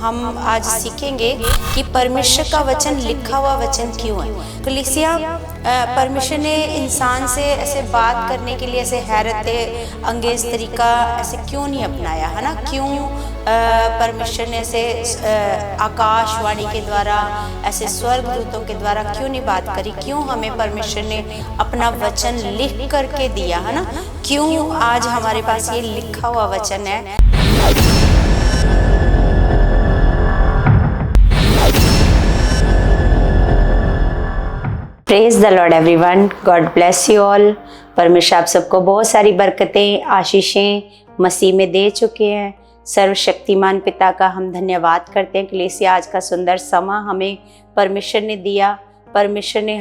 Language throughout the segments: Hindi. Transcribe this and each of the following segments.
हम आज सीखेंगे कि परमेश्वर का वचन लिखा हुआ वचन क्यों है। कलीसिया, परमेश्वर ने इंसान से ऐसे बात करने के लिए ऐसे हैरत अंगेज तरीका ऐसे क्यों नहीं अपनाया, है ना। क्यों परमेश्वर ने ऐसे आकाशवाणी के द्वारा, ऐसे स्वर्गदूतों के द्वारा क्यों नहीं बात करी। क्यों हमें परमेश्वर ने अपना वचन लिख करके दिया, है ना। क्यों आज हमारे पास ये लिखा हुआ वचन है। Praise the Lord everyone, God bless you all. परमेश्वर आप सबको बहुत सारी बरकतें, आशीषें मसीह में दे चुके हैं। सर्वशक्तिमान पिता का हम धन्यवाद करते हैं कि इसे आज का सुंदर समा हमें परमेश्वर ने दिया। परमेश्वर ने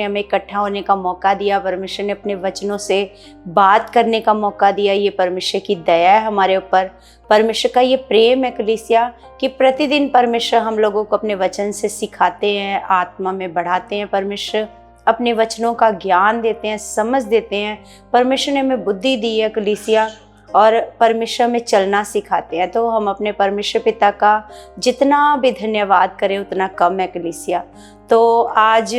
हमें इकट्ठा होने का मौका दिया। परमेश्वर ने अपने वचनों से बात करने का मौका दिया। ये परमेश्वर की दया है हमारे ऊपर। परमेश्वर का ये प्रेम है कलीसिया कि प्रतिदिन परमेश्वर हम लोगों को अपने वचन से सिखाते हैं, आत्मा में बढ़ाते हैं। परमेश्वर अपने वचनों का ज्ञान देते हैं, समझ देते हैं। परमेश्वर ने हमें बुद्धि दी है कलीसिया, और परमेश्वर में चलना सिखाते हैं। तो हम अपने परमेश्वर पिता का जितना भी धन्यवाद करें उतना कम है कलीसिया। तो आज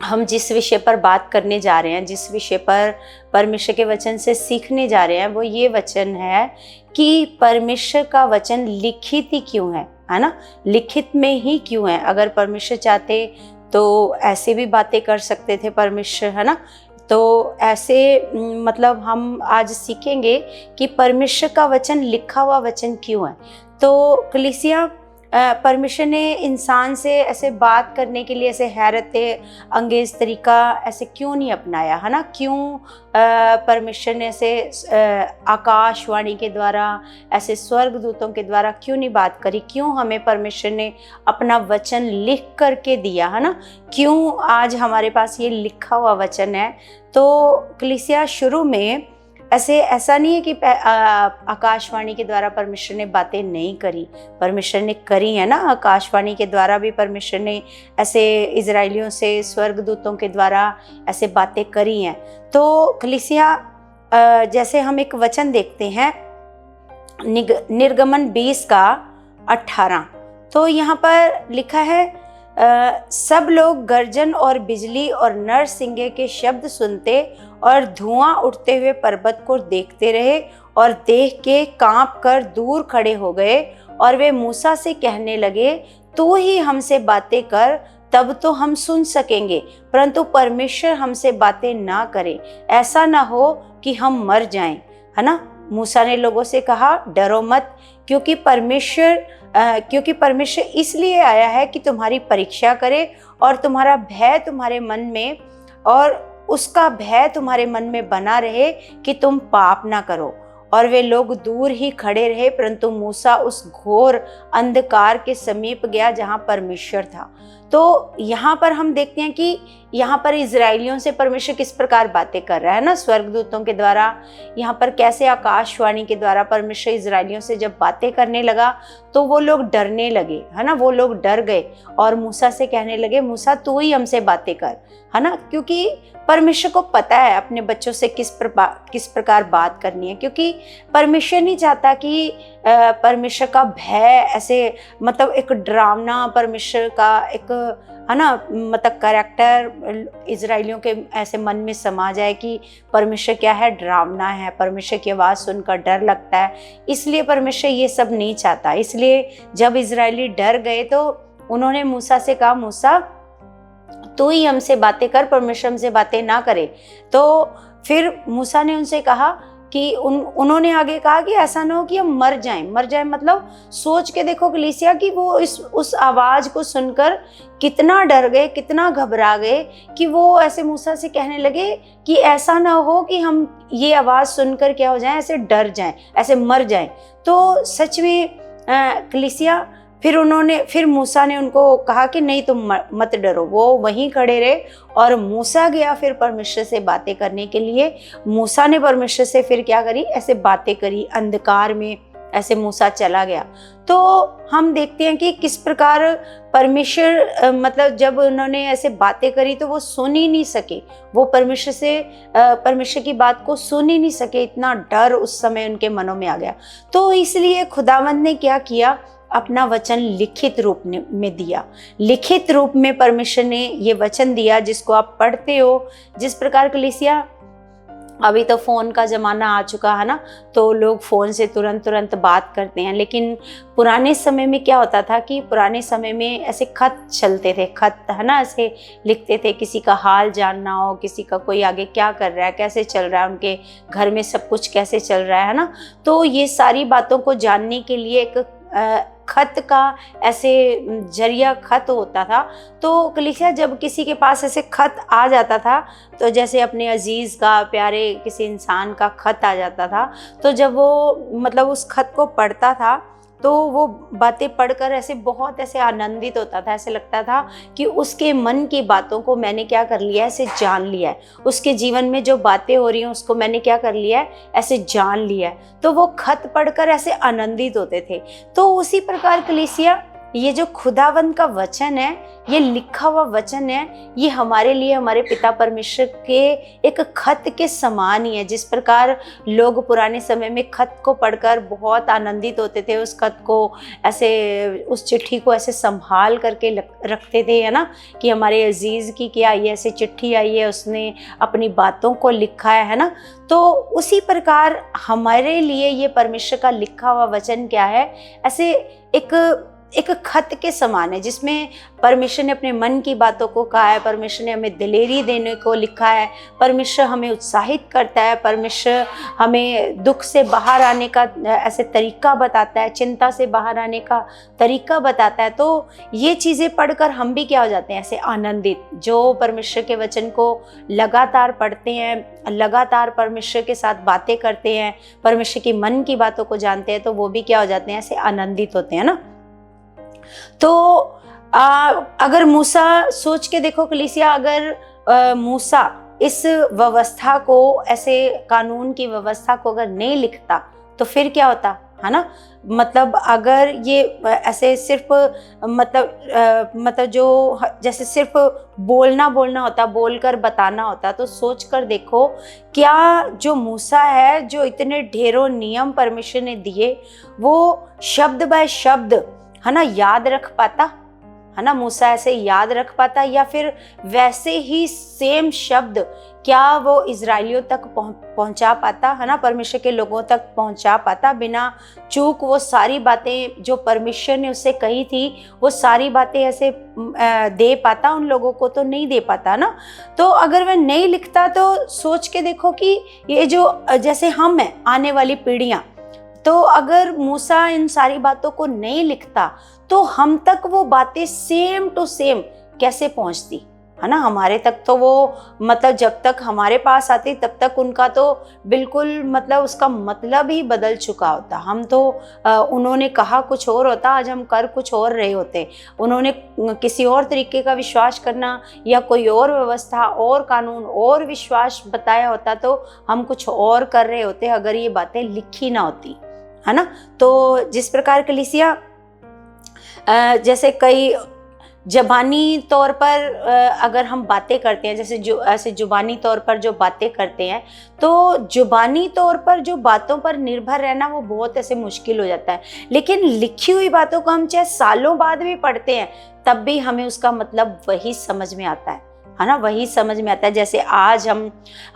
हम जिस विषय पर बात करने जा रहे हैं, जिस विषय पर परमेश्वर के वचन से सीखने जा रहे हैं, वो ये वचन है कि परमेश्वर का वचन लिखित ही क्यों है ना। लिखित में ही क्यों है। अगर परमेश्वर चाहते तो ऐसे भी बातें कर सकते थे परमेश्वर, है ना। तो ऐसे मतलब हम आज सीखेंगे कि परमेश्वर का वचन लिखा हुआ वचन क्यों है। तो कलीसिया, परमेश्वर ने इंसान से ऐसे बात करने के लिए ऐसे हैरत अंगेज तरीका ऐसे क्यों नहीं अपनाया, है ना। क्यों परमेश्वर ने ऐसे आकाशवाणी के द्वारा, ऐसे स्वर्गदूतों के द्वारा क्यों नहीं बात करी। क्यों हमें परमेश्वर ने अपना वचन लिख करके दिया, है ना। क्यों आज हमारे पास ये लिखा हुआ वचन है। तो कलीसिया, शुरू में ऐसा नहीं है कि आकाशवाणी के द्वारा परमेश्वर ने बातें नहीं करी। परमेश्वर ने करी है ना। आकाशवाणी के द्वारा भी परमेश्वर ने ऐसे इजराइलियों से, स्वर्गदूतों के द्वारा ऐसे बातें करी हैं। तो कलीसिया, जैसे हम एक वचन देखते हैं निर्गमन 20 का 18। तो यहाँ पर लिखा है, सब लोग गर्जन और बिजली और नरसिंगे के शब्द सुनते और धुआं उठते हुए पर्वत को देखते रहे, और देख के कांप कर दूर खड़े हो गए। और वे मूसा से कहने लगे, तू ही हमसे बातें कर, तब तो हम सुन सकेंगे, परंतु परमेश्वर हमसे बातें ना करे, ऐसा ना हो कि हम मर जाएं, है ना। मूसा ने लोगों से कहा, डरो मत, क्योंकि परमेश्वर इसलिए आया है कि तुम्हारी परीक्षा करे, और तुम्हारा भय तुम्हारे मन में, और उसका भय तुम्हारे मन में बना रहे कि तुम पाप ना करो। और वे लोग दूर ही खड़े रहे, परंतु मूसा उस घोर अंधकार के समीप गया जहां परमेश्वर था। तो यहाँ पर हम देखते हैं कि यहाँ पर इजराइलियों से परमेश्वर किस प्रकार बातें कर रहा है ना, स्वर्गदूतों के द्वारा। यहाँ पर कैसे आकाशवाणी के द्वारा परमेश्वर इजराइलियों से जब बातें करने लगा तो वो लोग डरने लगे, है ना। वो लोग डर गए और मूसा से कहने लगे, मूसा तू ही हमसे बातें कर, है ना। क्योंकि परमेश्वर को पता है अपने बच्चों से किस प्रकार बात करनी है। क्योंकि परमेश्वर नहीं चाहता कि परमेश्वर का भय ऐसे मतलब एक डरावना परमेश्वर का एक, है ना, मतलब कैरेक्टर इजराइलियों के ऐसे मन में समा जाए कि परमेश्वर क्या है, डरावना है, परमेश्वर की आवाज़ सुनकर डर लगता है। इसलिए परमेश्वर ये सब नहीं चाहता। इसलिए जब इजराइली डर गए तो उन्होंने मूसा से कहा, मूसा तू ही हमसे बातें कर, परमेश्वर हमसे बातें ना करे। तो फिर मूसा ने उनसे कहा कि उन्होंने आगे कहा कि ऐसा ना हो कि हम मर जाएं। मतलब सोच के देखो कलीसिया कि वो उस आवाज़ को सुनकर कितना डर गए, कितना घबरा गए कि वो ऐसे मूसा से कहने लगे कि ऐसा ना हो कि हम ये आवाज़ सुनकर क्या हो जाएं, ऐसे डर जाएं, ऐसे मर जाएं। तो सच में कलीसिया, फिर मूसा ने उनको कहा कि नहीं तुम मत डरो। वो वहीं खड़े रहे और मूसा गया फिर परमेश्वर से बातें करने के लिए। मूसा ने परमेश्वर से फिर क्या करी, ऐसे बातें करी अंधकार में, ऐसे मूसा चला गया। तो हम देखते हैं कि किस प्रकार परमेश्वर मतलब जब उन्होंने ऐसे बातें करी तो वो सुन ही नहीं सके, वो परमेश्वर की बात को सुन ही नहीं सके, इतना डर उस समय उनके मनों में आ गया। तो इसलिए खुदावंद ने क्या किया, अपना वचन लिखित रूप में दिया। लिखित रूप में परमेश्वर ने ये वचन दिया जिसको आप पढ़ते हो। जिस प्रकार कलीसिया, अभी तो फ़ोन का ज़माना आ चुका है ना, तो लोग फ़ोन से तुरंत बात करते हैं, लेकिन पुराने समय में क्या होता था कि पुराने समय में ऐसे खत चलते थे, खत है ना, ऐसे लिखते थे, किसी का हाल जानना हो, किसी का कोई आगे क्या कर रहा है, कैसे चल रहा है, उनके घर में सब कुछ कैसे चल रहा है ना, तो ये सारी बातों को जानने के लिए एक खत का ऐसे जरिया खत होता था। तो कलीसिया जब किसी के पास ऐसे खत आ जाता था, तो जैसे अपने अजीज़ का, प्यारे किसी इंसान का खत आ जाता था, तो जब वो मतलब उस खत को पढ़ता था तो वो बातें पढ़कर ऐसे बहुत ऐसे आनंदित होता था, ऐसे लगता था कि उसके मन की बातों को मैंने क्या कर लिया है, ऐसे जान लिया है, उसके जीवन में जो बातें हो रही हैं उसको मैंने क्या कर लिया है, ऐसे जान लिया है। तो वो खत पढ़कर ऐसे आनंदित होते थे। तो उसी प्रकार कलीसिया, ये जो खुदावंद का वचन है, ये लिखा हुआ वचन है, ये हमारे लिए हमारे पिता परमेश्वर के एक खत के समान ही है। जिस प्रकार लोग पुराने समय में खत को पढ़कर बहुत आनंदित होते थे, उस खत को ऐसे, उस चिट्ठी को ऐसे संभाल करके रखते थे, है ना, कि हमारे अजीज़ की क्या आई है, ऐसे चिट्ठी आई है, उसने अपनी बातों को लिखा है ना। तो उसी प्रकार हमारे लिए ये परमेश्वर का लिखा हुआ वचन क्या है, ऐसे एक खत के समान है, जिसमें परमेश्वर ने अपने मन की बातों को कहा है, परमेश्वर ने हमें दिलेरी देने को लिखा है, परमेश्वर हमें उत्साहित करता है, परमेश्वर हमें दुख से बाहर आने का ऐसे तरीका बताता है, चिंता से बाहर आने का तरीका बताता है। तो ये चीज़ें पढ़कर हम भी क्या हो जाते हैं, ऐसे आनंदित। जो परमेश्वर के वचन को लगातार पढ़ते हैं, लगातार परमेश्वर के साथ बातें करते हैं, परमेश्वर की मन की बातों को जानते हैं, तो वो भी क्या हो जाते हैं, ऐसे आनंदित होते हैं ना। तो अगर मूसा, सोच के देखो कलीसिया, अगर मूसा इस व्यवस्था को, ऐसे कानून की व्यवस्था को अगर नहीं लिखता तो फिर क्या होता, है ना। मतलब अगर ये ऐसे सिर्फ मतलब जो जैसे सिर्फ बोलना होता, बोलकर बताना होता, तो सोच कर देखो क्या जो मूसा है, जो इतने ढेरों नियम परमेश्वर ने दिए, वो शब्द बाय शब्द, है ना, याद रख पाता, है ना, मूसा ऐसे याद रख पाता, या फिर वैसे ही सेम शब्द क्या वो इजराइलियों तक पहुंचा पाता, है ना, परमेश्वर के लोगों तक पहुंचा पाता, बिना चूक वो सारी बातें जो परमेश्वर ने उससे कही थी, वो सारी बातें ऐसे दे पाता उन लोगों को, तो नहीं दे पाता ना। तो अगर वह नहीं लिखता, तो सोच के देखो कि ये जो जैसे हम हैं, आने वाली पीढ़ियां, तो अगर मूसा इन सारी बातों को नहीं लिखता तो हम तक वो बातें सेम टू सेम कैसे पहुंचती, है ना। हमारे तक तो वो मतलब जब तक हमारे पास आती तब तक उनका तो बिल्कुल मतलब उसका मतलब ही बदल चुका होता। हम तो उन्होंने कहा कुछ और होता, आज हम कर कुछ और रहे होते। उन्होंने किसी और तरीके का विश्वास करना या कोई और व्यवस्था और कानून और विश्वास बताया होता, तो हम कुछ और कर रहे होते अगर ये बातें लिखी ना होती, है ना। तो जिस प्रकार कलीसिया जैसे कई ज़बानी तौर पर अगर हम बातें करते हैं, जैसे जो ऐसे ज़ुबानी तौर पर जो बातें करते हैं, तो ज़ुबानी तौर पर जो बातों पर निर्भर रहना वो बहुत ऐसे मुश्किल हो जाता है। लेकिन लिखी हुई बातों को हम चाहे सालों बाद भी पढ़ते हैं, तब भी हमें उसका मतलब वही समझ में आता है ना, वही समझ में आता है। जैसे आज हम,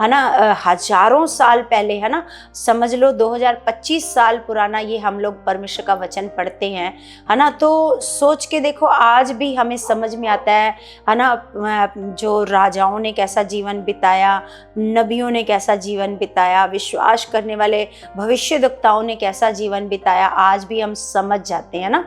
है ना, हजारों साल पहले, है ना, समझ लो 2025 साल पुराना ये हम लोग परमेश्वर का वचन पढ़ते हैं, है ना। तो सोच के देखो आज भी हमें समझ में आता है ना, जो राजाओं ने कैसा जीवन बिताया, नबियों ने कैसा जीवन बिताया, विश्वास करने वाले भविष्यद्वक्ताओं ने कैसा जीवन बिताया, आज भी हम समझ जाते हैं ना।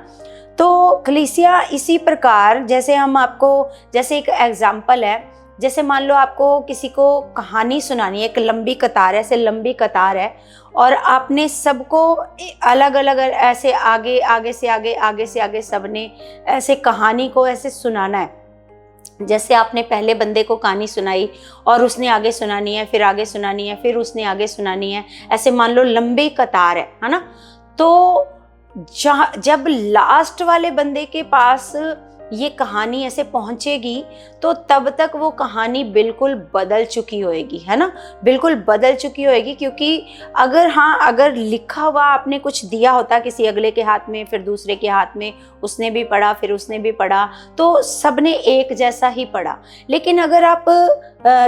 तो कलीसिया इसी प्रकार, जैसे हम आपको, जैसे एक एग्जाम्पल है, जैसे मान लो आपको किसी को कहानी सुनानी है, एक लंबी कतार है, ऐसे लंबी कतार है, और आपने सबको अलग अलग ऐसे आगे से आगे सबने ऐसे कहानी को ऐसे सुनाना है। जैसे आपने पहले बंदे को कहानी सुनाई और उसने आगे सुनानी है, फिर आगे सुनानी है, फिर उसने आगे सुनानी है, ऐसे मान लो लंबी कतार है ना। तो जब लास्ट वाले बंदे के पास ये कहानी ऐसे पहुंचेगी तो तब तक वो कहानी बिल्कुल बदल चुकी होएगी, है ना, बिल्कुल बदल चुकी होएगी। क्योंकि अगर लिखा हुआ आपने कुछ दिया होता किसी अगले के हाथ में, फिर दूसरे के हाथ में, उसने भी पढ़ा, फिर उसने भी पढ़ा, तो सबने एक जैसा ही पढ़ा। लेकिन अगर आप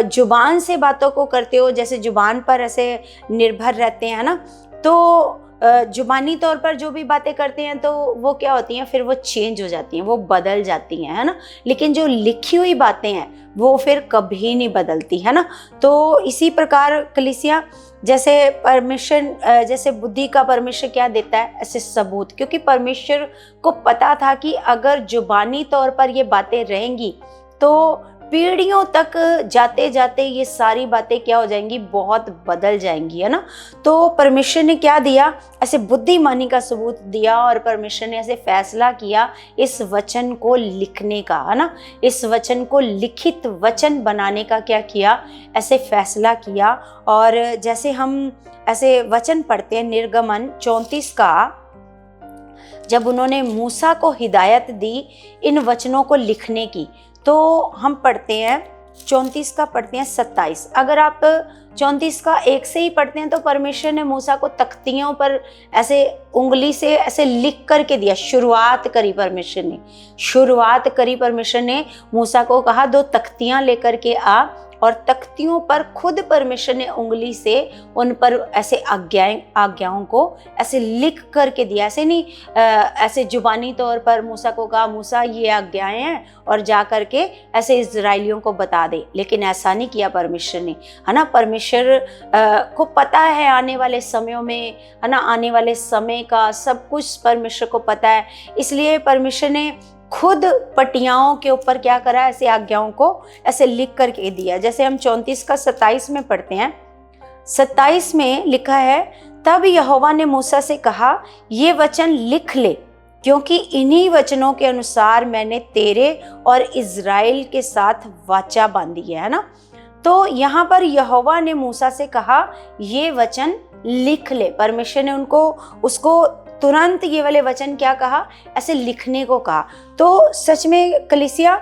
जुबान से बातों को करते हो, जैसे जुबान पर ऐसे निर्भर रहते हैं ना, तो जुबानी तौर पर जो भी बातें करते हैं तो वो क्या होती हैं, फिर वो चेंज हो जाती हैं, वो बदल जाती हैं, है ना। लेकिन जो लिखी हुई बातें हैं वो फिर कभी नहीं बदलती, है ना। तो इसी प्रकार कलीसिया जैसे परमेश्वर, जैसे बुद्धि का परमेश्वर क्या देता है, ऐसे सबूत। क्योंकि परमेश्वर को पता था कि अगर जुबानी तौर पर ये बातें रहेंगी तो पीढ़ियों तक जाते जाते ये सारी बातें क्या हो जाएंगी, बहुत बदल जाएंगी, है ना। तो परमेश्वर ने क्या दिया, ऐसे बुद्धिमानी का सबूत दिया, और परमेश्वर ने ऐसे फैसला किया इस वचन को लिखने का, है ना, इस वचन को लिखित वचन बनाने का क्या किया, ऐसे फैसला किया। और जैसे हम ऐसे वचन पढ़ते हैं निर्गमन 34 का, जब उन्होंने मूसा को हिदायत दी इन वचनों को लिखने की, तो हम पढ़ते हैं 34 का पढ़ते हैं 27। अगर आप 34 का 1 से ही पढ़ते हैं तो परमेश्वर ने मूसा को तख्तियों पर ऐसे उंगली से ऐसे लिख करके दिया। शुरुआत करी परमेश्वर ने मूसा को कहा 2 तख्तियां लेकर के आ, और तख्तियों पर खुद परमेश्वर ने उंगली से उन पर ऐसे आज्ञाओं को ऐसे लिख करके दिया। ऐसे नहीं ऐसे जुबानी तौर पर मूसा को कहा मूसा ये आज्ञाएं हैं और जा करके ऐसे इजराइलियों को बता दे, लेकिन ऐसा नहीं किया परमेश्वर ने, है ना। परमेश्वर को पता है आने वाले समयों में, है ना, आने वाले समय का सब कुछ परमेश्वर को पता है। इसलिए परमेश्वर ने खुद पटियाओं के ऊपर क्या करा, ऐसे आज्ञाओं को ऐसे लिख करके दिया। जैसे हम 34 का 27 में पढ़ते हैं, 27 में लिखा है, तब यहोवा ने मूसा से कहा ये वचन लिख ले, क्योंकि इन्हीं वचनों के अनुसार मैंने तेरे और इज़राइल के साथ वाचा बांधी है ना। तो यहाँ पर यहोवा ने मूसा से कहा ये वचन लिख ले। परमेश्वर ने उसको तुरंत ये वाले वचन क्या कहा, ऐसे लिखने को कहा। तो सच में कलीसिया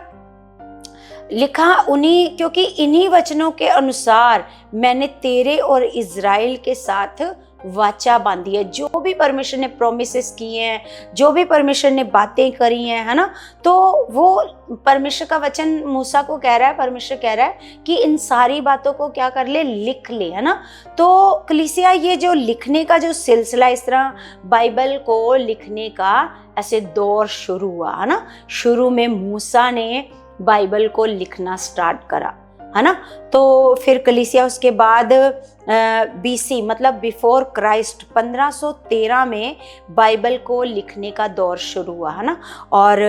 लिखा उन्हीं, क्योंकि इन्हीं वचनों के अनुसार मैंने तेरे और इज़राइल के साथ वाचा बांधी है। जो भी परमेश्वर ने प्रोमिसेस किए हैं, जो भी परमेश्वर ने बातें करी हैं, है ना, तो वो परमेश्वर का वचन मूसा को कह रहा है, परमेश्वर कह रहा है कि इन सारी बातों को क्या कर ले, लिख ले, है ना। तो कलीसिया ये जो लिखने का जो सिलसिला, इस तरह बाइबल को लिखने का ऐसे दौर शुरू हुआ, है ना। शुरू में मूसा ने बाइबल को लिखना स्टार्ट करा, है ना। तो फिर कलीसिया उसके बाद BC मतलब बिफोर क्राइस्ट 1513 में बाइबल को लिखने का दौर शुरू हुआ, है ना। और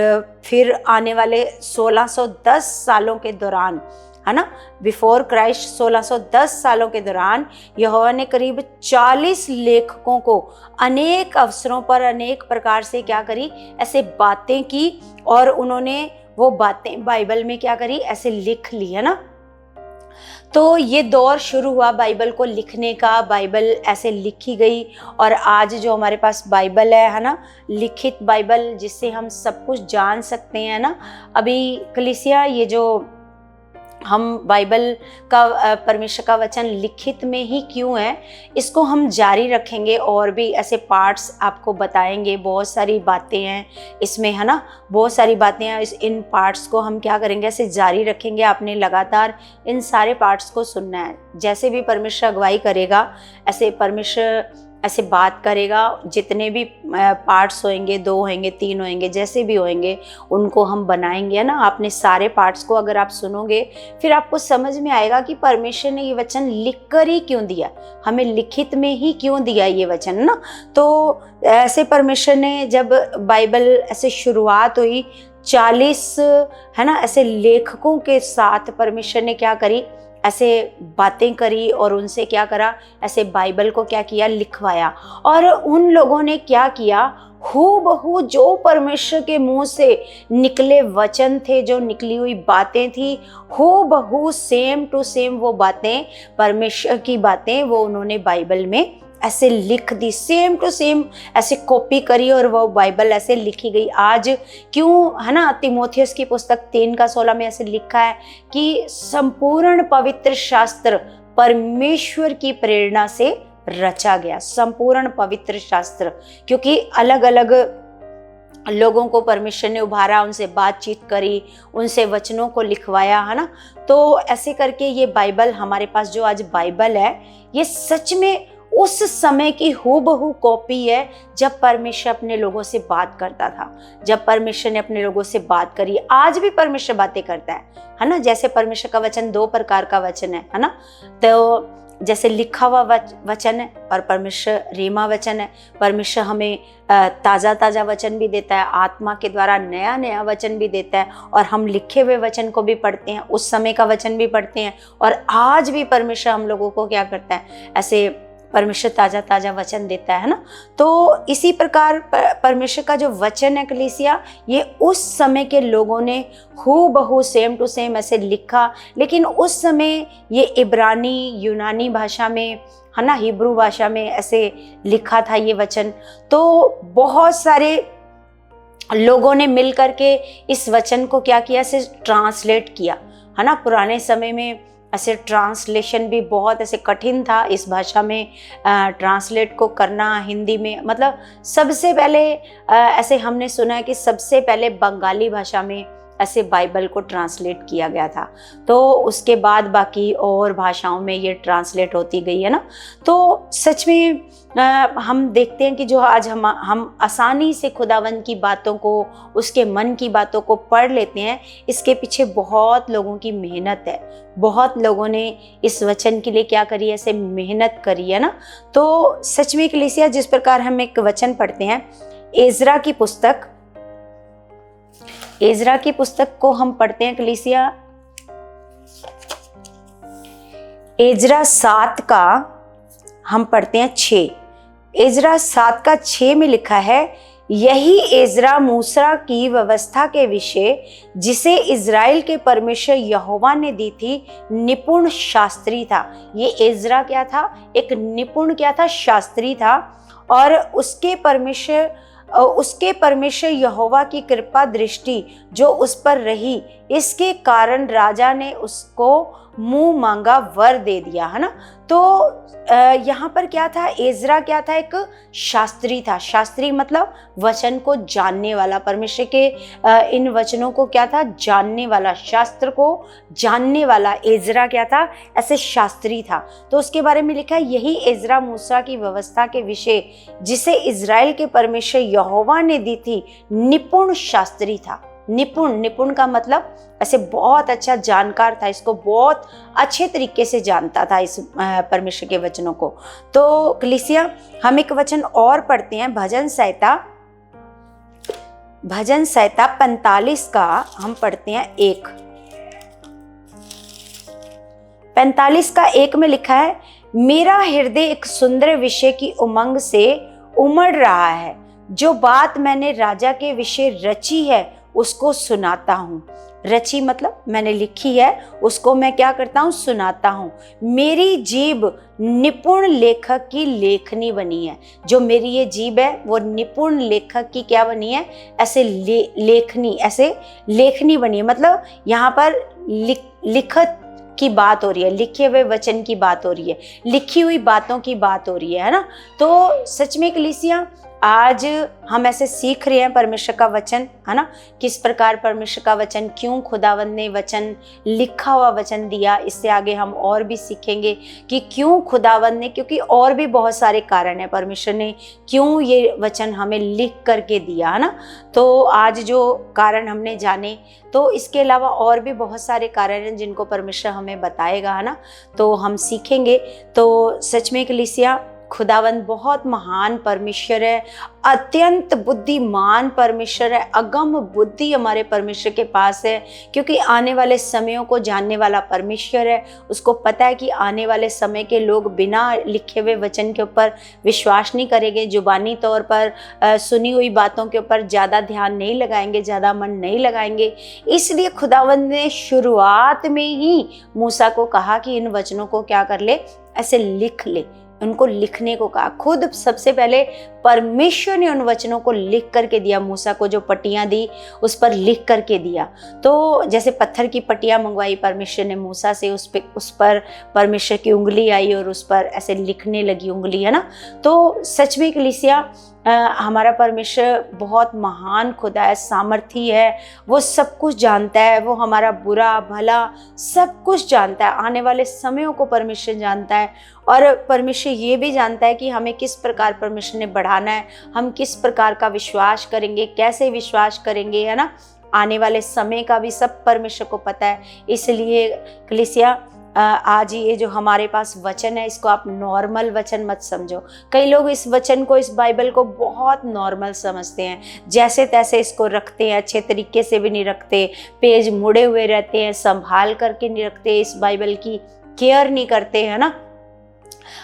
फिर आने वाले 1610 सालों के दौरान, है ना, बिफोर क्राइस्ट 1610 सालों के दौरान यहोवा ने करीब 40 लेखकों को अनेक अवसरों पर अनेक प्रकार से क्या करी, ऐसे बातें की, और उन्होंने वो बातें बाइबल में क्या करी, ऐसे लिख ली, है ना। तो ये दौर शुरू हुआ बाइबल को लिखने का, बाइबल ऐसे लिखी गई, और आज जो हमारे पास बाइबल है ना, लिखित बाइबल जिससे हम सब कुछ जान सकते हैं ना। अभी कलीसिया ये जो हम बाइबल का परमेश्वर का वचन लिखित में ही क्यों है, इसको हम जारी रखेंगे, और भी ऐसे पार्ट्स आपको बताएंगे। बहुत सारी बातें हैं इसमें, है ना, बहुत सारी बातें हैं। इन पार्ट्स को हम क्या करेंगे, ऐसे जारी रखेंगे। आपने लगातार इन सारे पार्ट्स को सुनना है। जैसे भी परमेश्वर अगुवाई करेगा, ऐसे परमेश्वर ऐसे बात करेगा, जितने भी पार्ट्स होंगे, 2 होंगे, 3 होंगे, जैसे भी होंगे, उनको हम बनाएंगे, है ना। आपने सारे पार्ट्स को अगर आप सुनोगे, फिर आपको समझ में आएगा कि परमेश्वर ने ये वचन लिख कर ही क्यों दिया, हमें लिखित में ही क्यों दिया ये वचन ना। तो ऐसे परमेश्वर ने जब बाइबल ऐसे शुरुआत हुई 40, है ना, ऐसे लेखकों के साथ परमेश्वर ने क्या करी, ऐसे बातें करी, और उनसे क्या करा, ऐसे बाइबल को क्या किया, लिखवाया। और उन लोगों ने क्या किया, हूबहू जो परमेश्वर के मुंह से निकले वचन थे, जो निकली हुई बातें थी, हूबहू सेम टू सेम वो बातें, परमेश्वर की बातें, वो उन्होंने बाइबल में ऐसे लिख दी, सेम टू सेम ऐसे कॉपी करी और वो बाइबल ऐसे लिखी गई। आज क्यों, है ना, तिमोथियस की पुस्तक 3:16 में ऐसे लिखा है कि संपूर्ण पवित्र शास्त्र परमेश्वर की प्रेरणा से रचा गया। संपूर्ण पवित्र शास्त्र, क्योंकि अलग अलग लोगों को परमेश्वर ने उभारा, उनसे बातचीत करी, उनसे वचनों को लिखवाया, है ना। तो ऐसे करके ये बाइबल, हमारे पास जो आज बाइबल है, ये सच में उस समय की हूबहू कॉपी है जब परमेश्वर अपने लोगों से बात करता था, जब परमेश्वर ने अपने लोगों से बात करी। आज भी परमेश्वर बातें करता है ना। जैसे परमेश्वर का वचन 2 प्रकार का वचन है ना। तो जैसे लिखा हुआ वचन है और परमेश्वर रेमा वचन है। परमेश्वर हमें ताज़ा ताज़ा वचन भी देता है, आत्मा के द्वारा नया नया वचन भी देता है, और हम लिखे हुए वचन को भी पढ़ते हैं, उस समय का वचन भी पढ़ते हैं। और आज भी परमेश्वर हम लोगों को क्या करता है, ऐसे परमेश्वर ताज़ा ताज़ा वचन देता है ना। तो इसी प्रकार परमेश्वर का जो वचन है कलीसिया, ये उस समय के लोगों ने हूबहू सेम टू सेम ऐसे लिखा, लेकिन उस समय ये इब्रानी यूनानी भाषा में, है ना, हिब्रू भाषा में ऐसे लिखा था ये वचन। तो बहुत सारे लोगों ने मिल करके इस वचन को क्या किया, ऐसे ट्रांसलेट किया, है ना। पुराने समय में ऐसे ट्रांसलेशन भी बहुत ऐसे कठिन था इस भाषा में ट्रांसलेट को करना हिंदी में। मतलब सबसे पहले ऐसे हमने सुना है कि सबसे पहले बंगाली भाषा में ऐसे बाइबल को ट्रांसलेट किया गया था, तो उसके बाद बाकी और भाषाओं में ये ट्रांसलेट होती गई, है ना। तो सच में हम देखते हैं कि जो आज हम आसानी से खुदावंद की बातों को, उसके मन की बातों को पढ़ लेते हैं, इसके पीछे बहुत लोगों की मेहनत है। बहुत लोगों ने इस वचन के लिए क्या करी, ऐसे मेहनत करी, है ना। तो सच में कलीसिया, जिस प्रकार हम एक वचन पढ़ते हैं, एजरा की पुस्तक, एजरा की पुस्तक को हम पढ़ते हैं कलीसिया, एजरा 7 का हम पढ़ते हैं 6। एजरा 7 का 6 में लिखा है, यही एजरा मूसा की व्यवस्था के विषय जिसे इज़राइल के परमेश्वर यहोवा ने दी थी, निपुण शास्त्री था। ये एजरा क्या था, एक निपुण क्या था, शास्त्री था। और उसके परमेश्वर यहोवा की कृपा दृष्टि जो उस पर रही, इसके कारण राजा ने उसको मुंह मांगा वर दे दिया, है ना। तो यहाँ पर क्या था, एजरा क्या था, एक शास्त्री था। शास्त्री मतलब वचन को जानने वाला, परमेश्वर के इन वचनों को क्या था, जानने वाला, शास्त्र को जानने वाला एजरा क्या था, ऐसे शास्त्री था। तो उसके बारे में लिखा है, यही एजरा मूसा की व्यवस्था के विषय जिसे इज़राइल के परमेश्वर यहोवा ने दी थी, निपुण शास्त्री था। निपुण का मतलब ऐसे बहुत अच्छा जानकार था, इसको बहुत अच्छे तरीके से जानता था इस परमेश्वर के वचनों को। तो कलीसिया, हम एक वचन और पढ़ते हैं, भजन संहिता 45 का हम पढ़ते हैं 1। 45 का 1 में लिखा है, मेरा हृदय एक सुंदर विषय की उमंग से उमड़ रहा है, जो बात मैंने राजा के विषय रची है उसको सुनाता हूँ। रची मतलब मैंने लिखी है, उसको मैं क्या करता हूँ, सुनाता हूँ। मेरी जीभ निपुण लेखक की लेखनी बनी है। जो मेरी ये जीभ है वो निपुण लेखक की क्या बनी है, ऐसे लेखनी, ऐसे लेखनी बनी है। मतलब यहाँ पर लिखत की बात हो रही है, लिखे हुए वचन की बात हो रही है, लिखी हुई बातों की बात हो रही है ना। तो सच में कलीसिया, आज हम ऐसे सीख रहे हैं परमेश्वर का वचन, है ना, किस प्रकार परमेश्वर का वचन, क्यों खुदावंद ने वचन, लिखा हुआ वचन दिया। इससे आगे हम और भी सीखेंगे कि क्यों खुदावंद ने, क्योंकि और भी बहुत सारे कारण है परमेश्वर ने क्यों ये वचन हमें लिख करके दिया, है ना। तो आज जो कारण हमने जाने, तो इसके अलावा और भी बहुत सारे कारण हैं जिनको परमेश्वर हमें बताएगा, है ना। तो हम सीखेंगे। तो सच में कलीसिया, खुदावंद बहुत महान परमेश्वर है, अत्यंत बुद्धिमान परमेश्वर है। अगम बुद्धि हमारे परमेश्वर के पास है, क्योंकि आने वाले समयों को जानने वाला परमेश्वर है। उसको पता है कि आने वाले समय के लोग बिना लिखे हुए वचन के ऊपर विश्वास नहीं करेंगे, जुबानी तौर पर सुनी हुई बातों के ऊपर ज़्यादा ध्यान नहीं लगाएंगे, ज़्यादा मन नहीं लगाएंगे। इसलिए खुदावंद ने शुरुआत में ही मूसा को कहा कि इन वचनों को क्या कर ले, ऐसे लिख ले, उनको लिखने को कहा। खुद सबसे पहले परमेश्वर ने उन वचनों को लिख करके दिया, मूसा को जो पट्टियां दी उस पर लिख करके दिया। तो जैसे पत्थर की पट्टियां मंगवाई परमेश्वर ने मूसा से, उस पर परमेश्वर की उंगली आई और उस पर ऐसे लिखने लगी उंगली, है ना। तो सच में कलीसिया, हमारा परमेश्वर बहुत महान खुदा है, सामर्थी है, वो सब कुछ जानता है, वो हमारा बुरा भला सब कुछ जानता है, आने वाले समयों को परमेश्वर जानता है। और परमेश्वर ये भी जानता है कि हमें किस प्रकार परमेश्वर ने बढ़ाना है, हम किस प्रकार का विश्वास करेंगे, कैसे विश्वास करेंगे, है ना। आने वाले समय का भी सब परमेश्वर को पता है। इसलिए कलीसिया, आज ये जो हमारे पास वचन है, इसको आप नॉर्मल वचन मत समझो। कई लोग इस वचन को, इस बाइबल को बहुत नॉर्मल समझते हैं, जैसे तैसे इसको रखते हैं, अच्छे तरीके से भी नहीं रखते, पेज मुड़े हुए रहते हैं, संभाल करके नहीं रखते, इस बाइबल की केयर नहीं करते, है ना।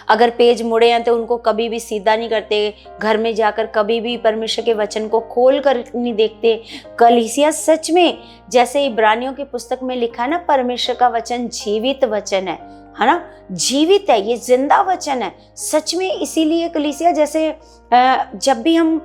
अगर पेज मुड़े हैं तो उनको कभी भी सीधा नहीं करते, घर में जाकर कभी भी परमेश्वर के वचन को खोल कर नहीं देखते। कलीसिया, सच में जैसे इब्रानियों की पुस्तक में लिखा है ना, परमेश्वर का वचन जीवित वचन है ना, जीवित है, ये जिंदा वचन है सच में। इसीलिए कलीसिया, जैसे जब भी हम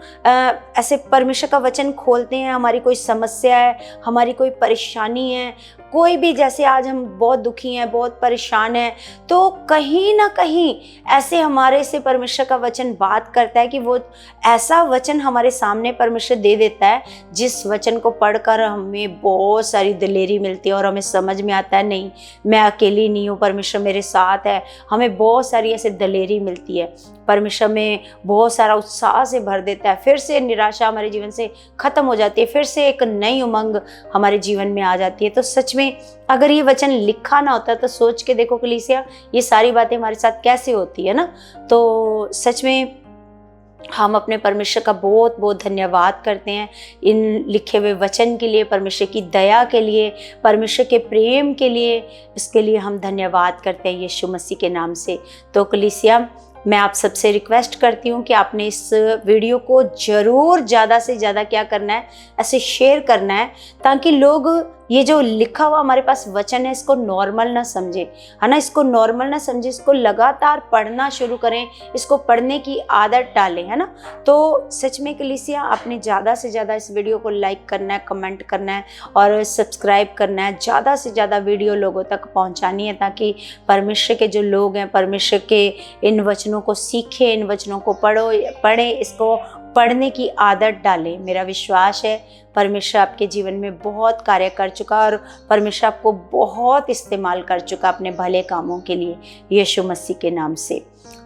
ऐसे परमेश्वर का वचन खोलते हैं, हमारी कोई समस्या है, हमारी कोई परेशानी है, कोई भी, जैसे आज हम बहुत दुखी हैं, बहुत परेशान हैं, तो कहीं ना कहीं ऐसे हमारे से परमेश्वर का वचन बात करता है कि वो ऐसा वचन हमारे सामने परमेश्वर दे देता है जिस वचन को पढ़कर हमें बहुत सारी दिलेरी मिलती है और हमें समझ में आता है, नहीं मैं अकेली नहीं हूँ, परमेश्वर मेरे साथ है। हमें बहुत सारी ऐसे दिलेरी मिलती है, परमेश्वर में बहुत सारा उत्साह से भर देता है, फिर से निराशा हमारे जीवन से खत्म हो जाती है, फिर से एक नई उमंग हमारे जीवन में आ जाती है। तो सच में अगर ये वचन लिखा ना होता तो सोच के देखो कलीसिया, ये सारी बातें हमारे साथ कैसे होती है ना। तो सच में हम अपने परमेश्वर का बहुत बहुत धन्यवाद करते हैं इन लिखे हुए वचन के लिए, परमेश्वर की दया के लिए, परमेश्वर के प्रेम के लिए, इसके लिए हम धन्यवाद करते हैं यीशु मसीह के नाम से। तो कलीसिया, मैं आप सबसे रिक्वेस्ट करती हूँ कि आपने इस वीडियो को ज़रूर ज़्यादा से ज़्यादा क्या करना है, ऐसे शेयर करना है, ताकि लोग ये जो लिखा हुआ हमारे पास वचन है इसको नॉर्मल ना समझे, है ना, इसको नॉर्मल ना समझे, इसको लगातार पढ़ना शुरू करें, इसको पढ़ने की आदत डालें, है ना। तो सच में कलीसिया, आपने ज़्यादा से ज़्यादा इस वीडियो को लाइक करना है, कमेंट करना है और सब्सक्राइब करना है, ज़्यादा से ज़्यादा वीडियो लोगों तक पहुँचानी है, ताकि परमेश्वर के जो लोग हैं परमेश्वर के इन वचनों को सीखें, इन वचनों को पढ़ें, इसको पढ़ने की आदत डालें। मेरा विश्वास है परमेश्वर आपके जीवन में बहुत कार्य कर चुका और परमेश्वर आपको बहुत इस्तेमाल कर चुका अपने भले कामों के लिए, यीशु मसीह के नाम से।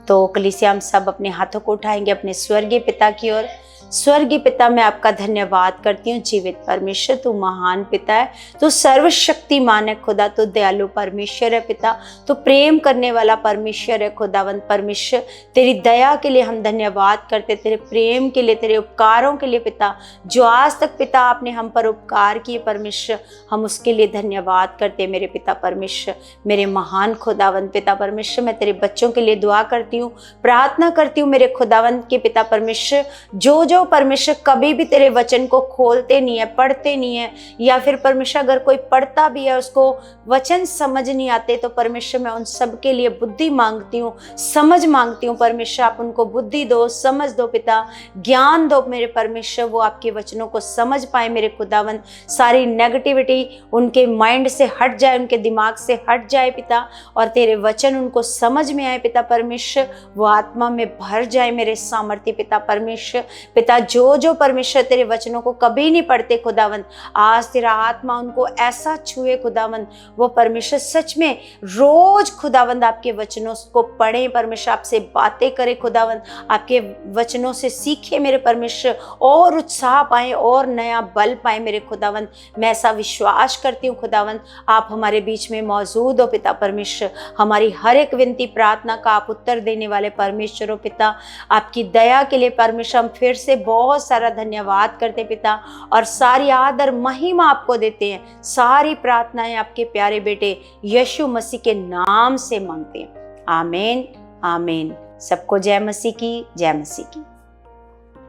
तो कलीसिया, हम सब अपने हाथों को उठाएंगे अपने स्वर्गीय पिता की ओर। स्वर्गीय पिता, मैं आपका धन्यवाद करती हूँ। जीवित परमेश्वर, तू महान पिता है, तू सर्वशक्तिमान है खुदा, तू दयालु परमेश्वर है पिता, तू प्रेम करने वाला परमेश्वर है खुदावंत परमेश्वर। तेरी दया के लिए हम धन्यवाद करते, तेरे प्रेम के लिए, तेरे उपकारों के लिए पिता, जो आज तक पिता आपने हम पर उपकार किए परमेश्वर, हम उसके लिए धन्यवाद करते मेरे पिता परमेश्वर। मेरे महान खुदावंत पिता परमेश्वर, मैं तेरे बच्चों के लिए दुआ करती हूँ, प्रार्थना करती हूँ मेरे खुदावंत के पिता परमेश्वर, जो परमेश्वर कभी भी तेरे वचन को खोलते नहीं है, पढ़ते नहीं है, या फिर परमेश्वर अगर कोई पढ़ता भी है उसको वचन समझ नहीं आते, तो परमेश्वर मैं उन सब के लिए बुद्धि मांगती हूँ, समझ मांगती हूँ परमेश्वर। आप उनको बुद्धि दो, समझ दो पिता, ज्ञान दो मेरे परमेश्वर, वो आपके वचनों को समझ पाए मेरे खुदावंत। सारी नेगेटिविटी उनके माइंड से हट जाए, उनके दिमाग से हट जाए पिता, और तेरे वचन उनको समझ में आए पिता परमेश्वर, वो आत्मा में भर जाए मेरे सामर्थ्य पिता परमेश्वर। पिता, जो परमेश्वर तेरे वचनों को कभी नहीं पढ़ते खुदावंत, आज तेरा आत्मा उनको ऐसा छुए खुदावंत, वो परमेश्वर सच में रोज खुदावंत आपके वचनों को पढ़े परमेश्वर, आपसे बातें करे खुदावंत, आपके वचनों से सीखे मेरे परमेश्वर, और उत्साह पाए और नया बल पाए मेरे खुदावंत। मैं ऐसा विश्वास करती हूँ खुदावंत, आप हमारे बीच में मौजूद हो पिता परमेश्वर, हमारी हर एक विनती प्रार्थना का आप उत्तर देने वाले परमेश्वर हो पिता। आपकी दया के लिए परमेश्वर हम फिर से बहुत सारा धन्यवाद करते पिता, और सारी आदर महिमा आपको देते हैं। सारी प्रार्थनाएं आपके प्यारे बेटे यीशु मसीह के नाम से मांगते हैं, आमीन आमीन। सबको जय मसीह की, जय मसीह की।